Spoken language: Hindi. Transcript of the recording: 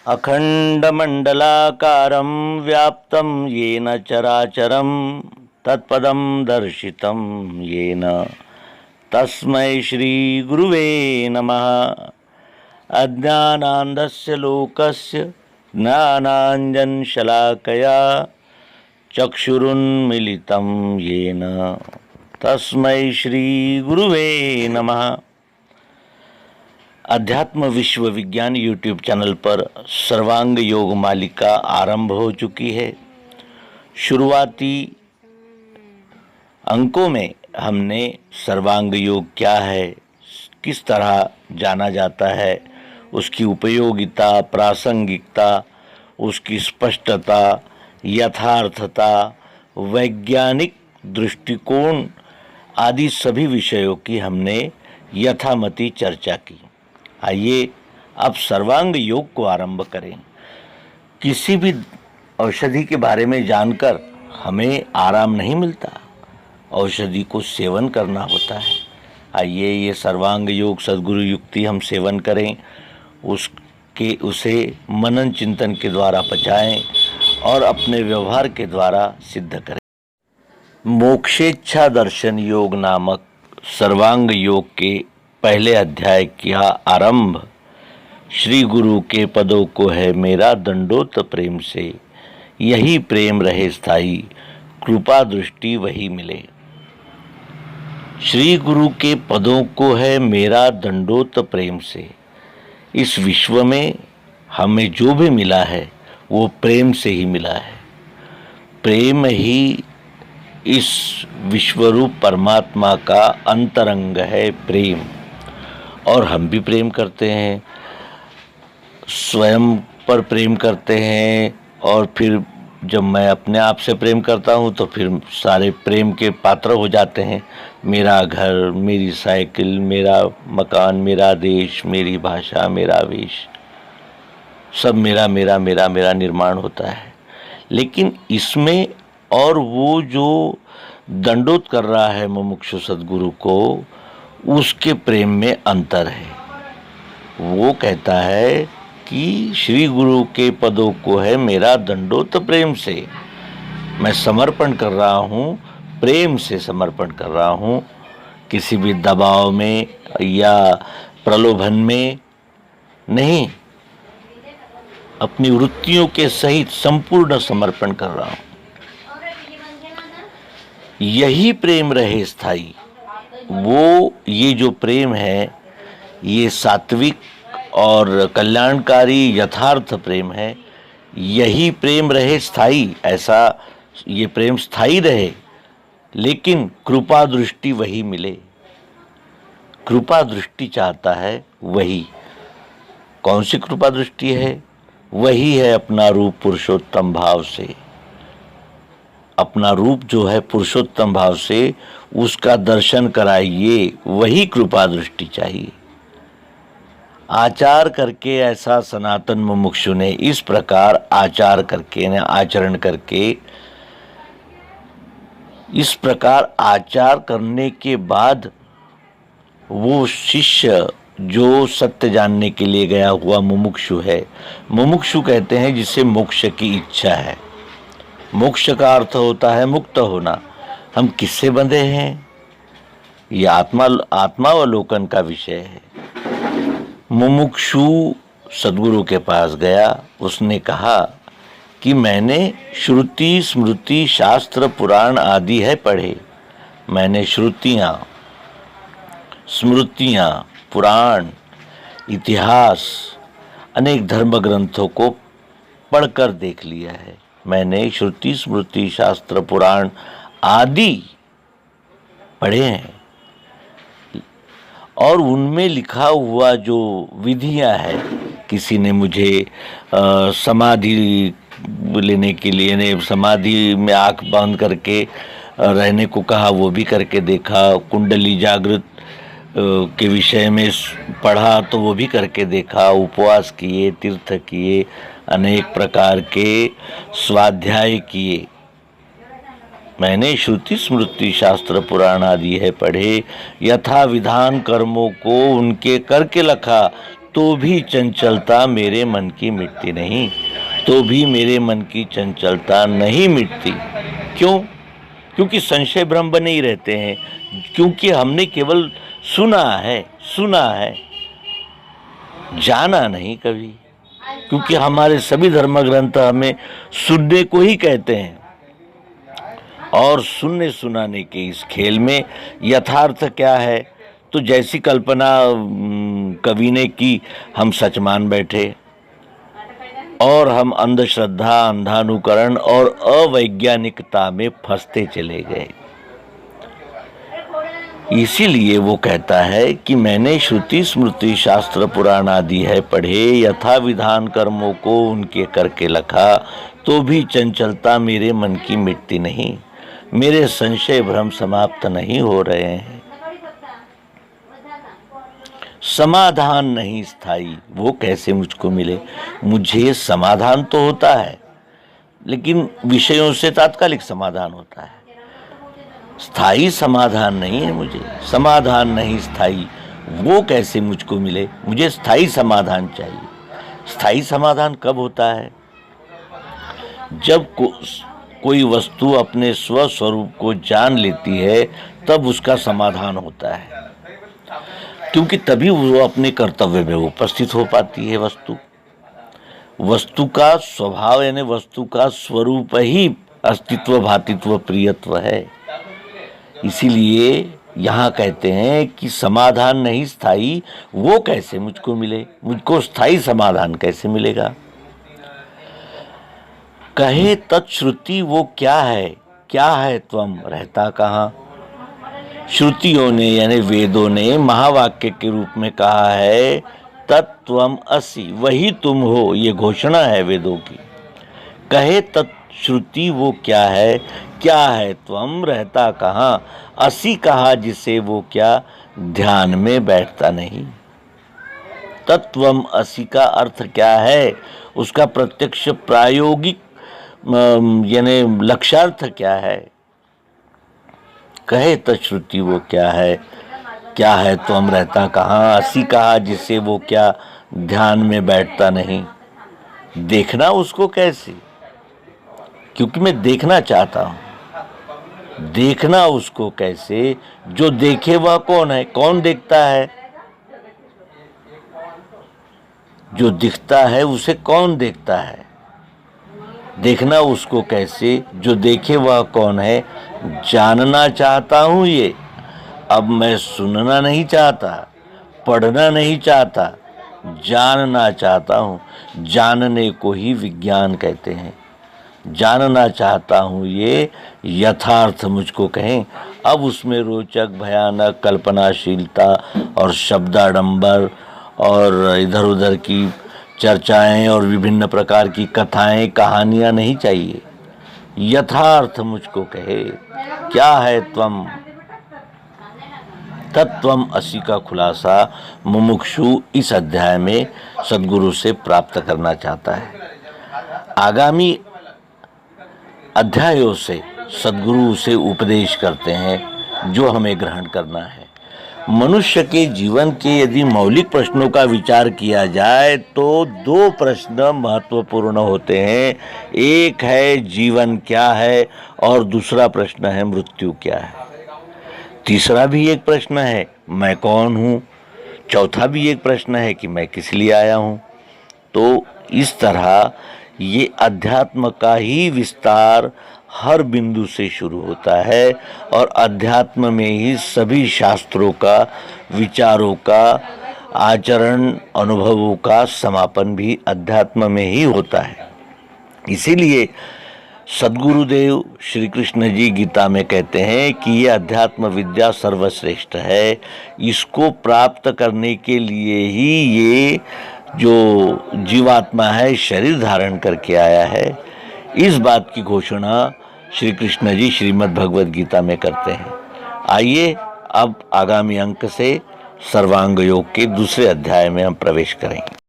अखण्डमण्डलाकारं व्याप्तं येन चराचरं तत्पदं दर्शितं येन तस्मै श्रीगुरुवे नमः। अज्ञानान्धस्य लोकस्य ज्ञानाञ्जनशलाकया चक्षुरुन्मीलितं येन तस्मै श्रीगुरुवे नमः। अध्यात्म विश्व विज्ञान यूट्यूब चैनल पर सर्वांग योग मालिका आरंभ हो चुकी है। शुरुआती अंकों में हमने सर्वांग योग क्या है, किस तरह जाना जाता है, उसकी उपयोगिता, प्रासंगिकता, उसकी स्पष्टता, यथार्थता, वैज्ञानिक दृष्टिकोण आदि सभी विषयों की हमने यथामति चर्चा की। आइए अब सर्वांग योग को आरंभ करें। किसी भी औषधि के बारे में जानकर हमें आराम नहीं मिलता, औषधि को सेवन करना होता है। आइए ये सर्वांग योग सद्गुरु युक्ति हम सेवन करें, उसे मनन चिंतन के द्वारा पचाएं और अपने व्यवहार के द्वारा सिद्ध करें। मोक्षेच्छा दर्शन योग नामक सर्वांग योग के पहले अध्याय का आरंभ श्री गुरु के पदों को है मेरा दंडोत प्रेम से, यही प्रेम रहे स्थाई, कृपा दृष्टि वही मिले। श्री गुरु के पदों को है मेरा दंडोत प्रेम से। इस विश्व में हमें जो भी मिला है वो प्रेम से ही मिला है। प्रेम ही इस विश्वरूप परमात्मा का अंतरंग है, प्रेम। और हम भी प्रेम करते हैं, स्वयं पर प्रेम करते हैं, और फिर जब मैं अपने आप से प्रेम करता हूँ तो फिर सारे प्रेम के पात्र हो जाते हैं। मेरा घर, मेरी साइकिल, मेरा मकान, मेरा देश, मेरी भाषा, मेरा वेश, सब मेरा मेरा मेरा मेरा निर्माण होता है। लेकिन इसमें और वो जो दंडोत कर रहा है मुमुक्षु सद्गुरु को, उसके प्रेम में अंतर है। वो कहता है कि श्री गुरु के पदों को है मेरा दंडोत प्रेम से। मैं समर्पण कर रहा हूँ, प्रेम से समर्पण कर रहा हूँ, किसी भी दबाव में या प्रलोभन में नहीं, अपनी वृत्तियों के सहित संपूर्ण समर्पण कर रहा हूँ। यही प्रेम रहे स्थाई। वो ये जो प्रेम है ये सात्विक और कल्याणकारी यथार्थ प्रेम है। यही प्रेम रहे स्थाई, ऐसा ये प्रेम स्थाई रहे, लेकिन कृपा दृष्टि वही मिले। कृपा दृष्टि चाहता है वही। कौन सी कृपा दृष्टि है? वही है अपना रूप पुरुषोत्तम भाव से। अपना रूप जो है पुरुषोत्तम भाव से, उसका दर्शन कराइए, वही कृपा दृष्टि चाहिए। आचार करके ऐसा सनातन मुमुक्षु ने इस प्रकार आचार करके, आचरण करके, इस प्रकार आचार करने के बाद वो शिष्य जो सत्य जानने के लिए गया हुआ मुमुक्षु है, मुमुक्षु कहते हैं जिसे मोक्ष की इच्छा है। मोक्ष का अर्थ होता है मुक्त होना। हम किससे बंधे हैं? ये आत्मावलोकन का विषय है। मुमुक्षु सद्गुरु के पास गया, उसने कहा कि मैंने श्रुति स्मृति शास्त्र पुराण आदि है पढ़े। मैंने श्रुतियाँ, स्मृतियाँ, पुराण, इतिहास, अनेक धर्म ग्रंथों को पढ़कर देख लिया है। मैंने श्रुति स्मृति शास्त्र पुराण आदि पढ़े हैं, और उनमें लिखा हुआ जो विधियां हैं, किसी ने मुझे समाधि लेने के लिए ने समाधि में आंख बंद करके रहने को कहा, वो भी करके देखा। कुंडली जागृत के विषय में पढ़ा तो वो भी करके देखा। उपवास किए, तीर्थ किए, अनेक प्रकार के स्वाध्याय किए। मैंने श्रुति स्मृति शास्त्र पुराण आदि है पढ़े, यथा विधान कर्मों को उनके करके रखा, तो भी चंचलता मेरे मन की मिटती नहीं, तो भी मेरे मन की चंचलता नहीं मिटती। क्यों? क्योंकि संशय भ्रम बने ही रहते हैं, क्योंकि हमने केवल सुना है, जाना नहीं कभी। क्योंकि हमारे सभी धर्म ग्रंथ हमें सुनने को ही कहते हैं, और सुनने सुनाने के इस खेल में यथार्थ क्या है, तो जैसी कल्पना कवि ने की हम सच मान बैठे, और हम अंधश्रद्धा, अंधानुकरण और अवैज्ञानिकता में फंसते चले गए। इसीलिए वो कहता है कि मैंने श्रुति स्मृति शास्त्र पुराण आदि है पढ़े, यथा विधान कर्मों को उनके करके लखा, तो भी चंचलता मेरे मन की मिटती नहीं, मेरे संशय भ्रम समाप्त नहीं हो रहे हैं। समाधान नहीं स्थायी, वो कैसे मुझको मिले? मुझे समाधान तो होता है, लेकिन विषयों से तात्कालिक समाधान होता है, स्थायी समाधान नहीं है। मुझे समाधान नहीं स्थायी, वो कैसे मुझको मिले? मुझे स्थायी समाधान चाहिए। स्थायी समाधान कब होता है? जब कोई वस्तु अपने स्वस्वरूप को जान लेती है, तब उसका समाधान होता है, क्योंकि तभी वो अपने कर्तव्य में उपस्थित हो पाती है। वस्तु का स्वभाव यानी वस्तु का स्वरूप ही अस्तित्व, भातित्व, प्रियत्व है। इसीलिए यहाँ कहते हैं कि समाधान नहीं स्थायी, वो कैसे मुझको मिले? मुझको स्थायी समाधान कैसे मिलेगा? कहे तत्श्रुति वो क्या है त्वम, रहता कहाँ? श्रुतियों ने यानी वेदों ने महावाक्य के रूप में कहा है तत्त्वम असि, वही तुम हो, ये घोषणा है वेदों की। कहे तत्श्रुति वो क्या है त्वम, रहता कहाँ? असि कहा जिसे वो क्या, ध्यान में बैठता नहीं। तत्त्वम असि का अर्थ क्या है? उसका प्रत्यक्ष प्रायोगिक यानी लक्ष्यार्थ क्या है? कहे तत्श्रुति वो क्या है त्वम, रहता कहाँ? असि कहा जिसे वो क्या, ध्यान में बैठता नहीं। देखना उसको कैसे? क्योंकि मैं देखना चाहता हूं। देखना उसको कैसे? जो देखे वह कौन है? कौन देखता है? जो दिखता है उसे कौन देखता है? देखना उसको कैसे? जो देखे वह कौन है? जानना चाहता हूं ये। अब मैं सुनना नहीं चाहता, पढ़ना नहीं चाहता, जानना चाहता हूं। जानने को ही विज्ञान कहते हैं। जानना चाहता हूं ये यथार्थ मुझको कहें। अब उसमें रोचक, भयानक, कल्पनाशीलता और शब्दाडंबर और इधर उधर की चर्चाएं और विभिन्न प्रकार की कथाएं, कहानियां नहीं चाहिए। यथार्थ मुझको कहे। क्या है त्वम? तत्त्वम असि का खुलासा मुमुक्षु इस अध्याय में सद्गुरु से प्राप्त करना चाहता है। आगामी अध्यायों से सद्गुरु से उपदेश करते हैं जो हमें ग्रहण करना है। मनुष्य के जीवन के यदि मौलिक प्रश्नों का विचार किया जाए तो दो प्रश्न महत्वपूर्ण होते हैं। एक है जीवन क्या है और दूसरा प्रश्न है मृत्यु क्या है। तीसरा भी एक प्रश्न है, मैं कौन हूँ। चौथा भी एक प्रश्न है कि मैं किस लिए आया हूँ। तो इस तरह ये अध्यात्म का ही विस्तार हर बिंदु से शुरू होता है और अध्यात्म में ही सभी शास्त्रों का, विचारों का, आचरण, अनुभवों का समापन भी अध्यात्म में ही होता है। इसीलिए सद्गुरुदेव श्री कृष्ण जी गीता में कहते हैं कि ये अध्यात्म विद्या सर्वश्रेष्ठ है। इसको प्राप्त करने के लिए ही ये जो जीवात्मा है शरीर धारण करके आया है। इस बात की घोषणा श्री कृष्ण जी श्रीमद् भगवद गीता में करते हैं। आइए अब आगामी अंक से सर्वांग योग के दूसरे अध्याय में हम प्रवेश करेंगे।